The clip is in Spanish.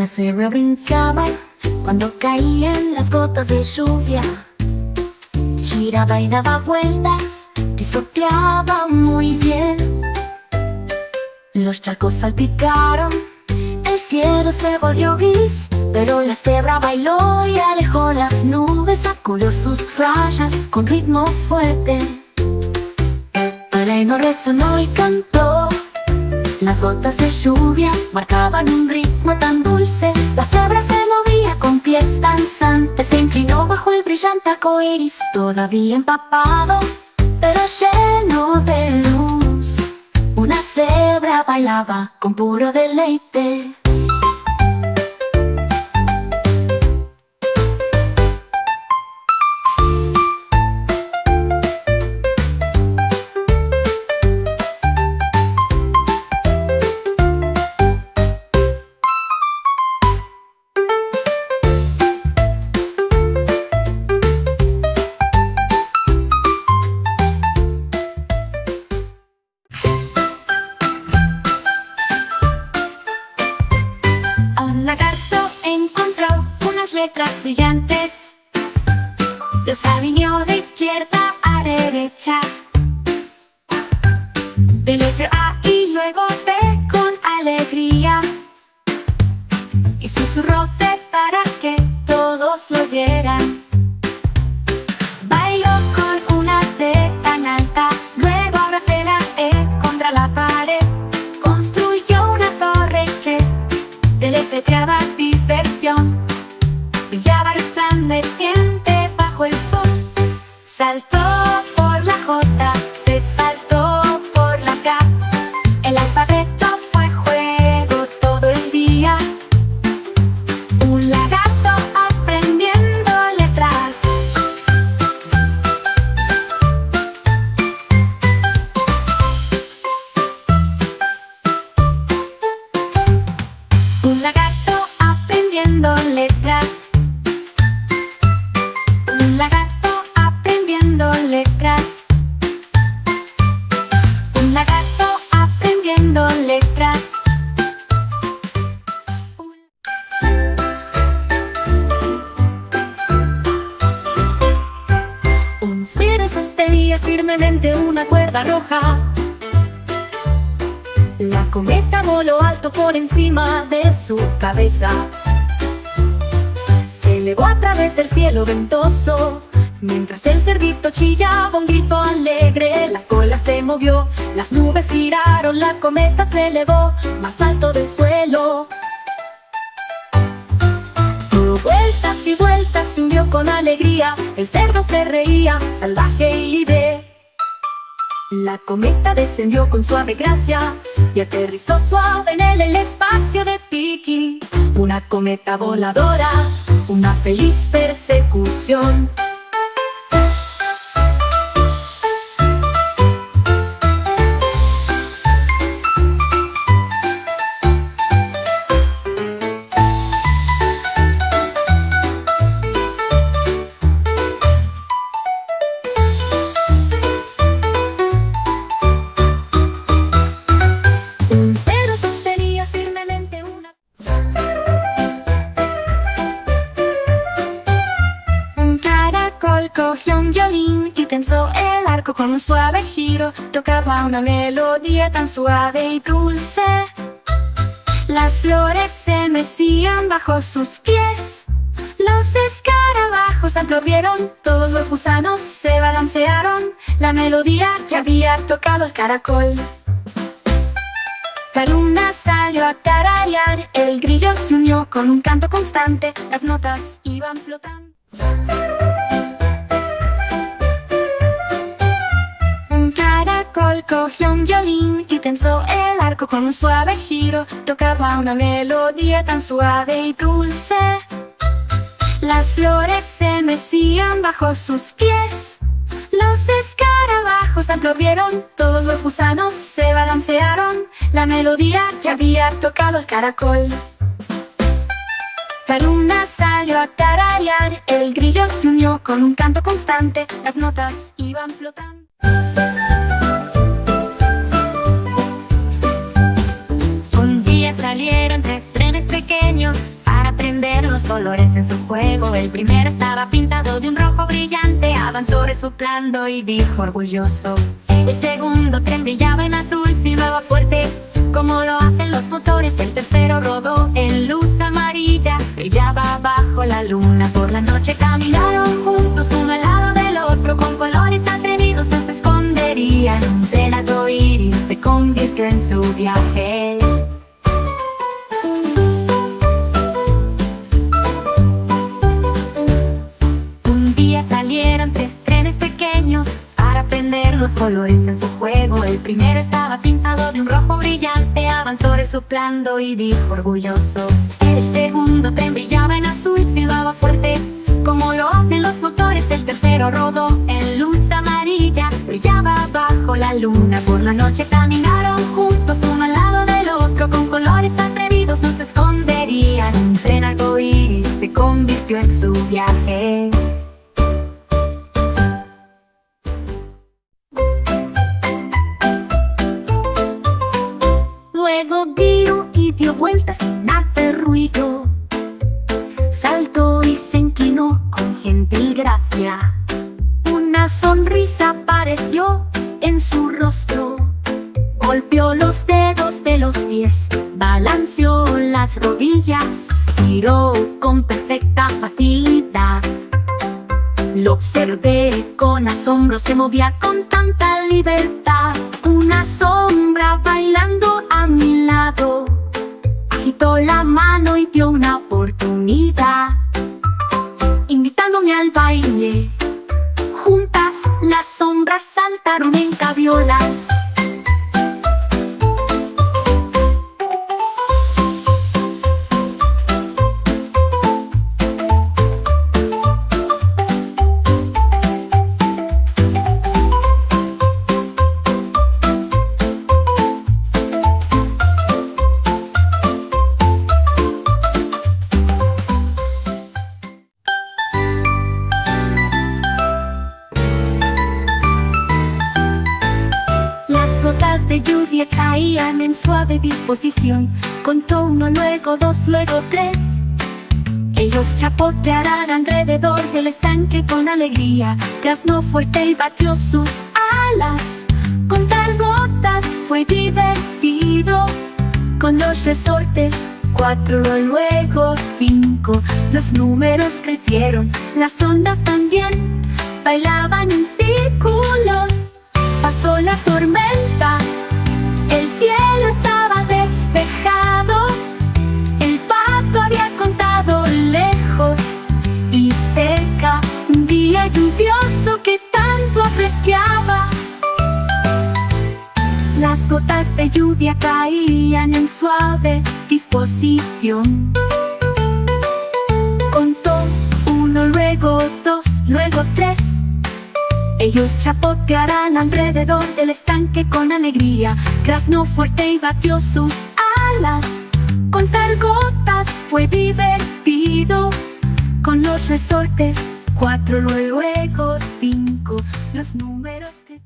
Una cebra brincaba cuando caían las gotas de lluvia. Giraba y daba vueltas, pisoteaba muy bien. Los charcos salpicaron, el cielo se volvió gris, pero la cebra bailó y alejó las nubes, sacudió sus rayas con ritmo fuerte. El himno resonó y cantó. Las gotas de lluvia marcaban un ritmo tan dulce. La cebra se movía con pies danzantes, se inclinó bajo el brillante arco iris, todavía empapado, pero lleno de luz. Una cebra bailaba con puro deleite. Letras brillantes, los alineó de izquierda a derecha, de letra A y luego B con alegría, y susurró C para que todos lo oyeran. Bailó con una T tan alta, luego abrazó la E contra la pared, construyó una torre que deletreaba diversión. Brillaba resplandeciente bajo el sol. Saltó por la J, se saltó por la K. El alfabeto fue juego todo el día. Un lagarto aprendiendo letras. Un lagarto aprendiendo letras. Un lagarto aprendiendo letras. Un lagarto aprendiendo letras. Un cero sostenía firmemente una cuerda roja. La cometa voló alto por encima de su cabeza. Se elevó a través del cielo ventoso, mientras el cerdito chillaba un grito alegre. La cola se movió, las nubes giraron, la cometa se elevó más alto del suelo. Dio vueltas y vueltas, se hundió con alegría. El cerdo se reía, salvaje y libre. La cometa descendió con suave gracia y aterrizó suave en el espacio de Piki. Una cometa voladora, una feliz persecución. Cogió un violín y tensó el arco con un suave giro. Tocaba una melodía tan suave y dulce. Las flores se mecían bajo sus pies. Los escarabajos aplaudieron, todos los gusanos se balancearon. La melodía que había tocado el caracol. La luna salió a tararear, el grillo se unió con un canto constante. Las notas iban flotando. Cogió un violín y tensó el arco con un suave giro. Tocaba una melodía tan suave y dulce. Las flores se mecían bajo sus pies. Los escarabajos aplaudieron, todos los gusanos se balancearon. La melodía que había tocado el caracol. La luna salió a tararear, el grillo se unió con un canto constante. Las notas iban flotando. Salieron tres trenes pequeños primero estaba pintado de un rojo brillante, avanzó resoplando y dijo orgulloso. El segundo tren brillaba en azul, silbaba fuerte, como lo hacen los motores. El tercero rodó en luz amarilla, brillaba bajo la luna. Por la noche caminaron juntos, uno al lado del otro, con colores atrevidos no se esconderían. Un tren arcoíris se convirtió en su viaje. Un día salieron tres trenes pequeños para aprender los colores en su juego. El primero estaba pintado de un rojo brillante, avanzó resoplando y dijo orgulloso. El segundo tren brillaba en azul, silbaba fuerte, como lo hacen los motores. El tercero rodó en luz amarilla, brillaba bajo la luna. Por la noche caminaron juntos, uno al lado del otro, con colores atrevidos no se esconderían. Un tren arcoíris se convirtió en su viaje. Luego giró y dio vueltas sin hacer ruido. Saltó y se inclinó con gentil gracia. Una sonrisa apareció en su rostro. Golpeó los dedos de los pies, balanceó las rodillas, giró con perfecta facilidad. Lo observé con asombro, se movía con tanta libertad. Una sombra bailando a mi lado agitó la mano y dio una oportunidad, invitándome al baile. Juntas las sombras saltaron en gaviolas. De lluvia caían en suave disposición. Contó uno, luego dos, luego tres. Ellos chapotearán alrededor del estanque con alegría. Graznó fuerte y batió sus alas. Contar gotas fue divertido. Con los resortes, 4, luego 5. Los números crecieron, las ondas también bailaban en círculos. Pasó la tormenta, el cielo estaba despejado. El pato había contado lejos y cerca un día lluvioso que tanto apreciaba. Las gotas de lluvia caían en suave disposición. Contó uno, luego dos, luego tres. Ellos chapotearán alrededor del estanque con alegría. Graznó fuerte y batió sus alas. Contar gotas fue divertido. Con los resortes, 4, luego 5. Los números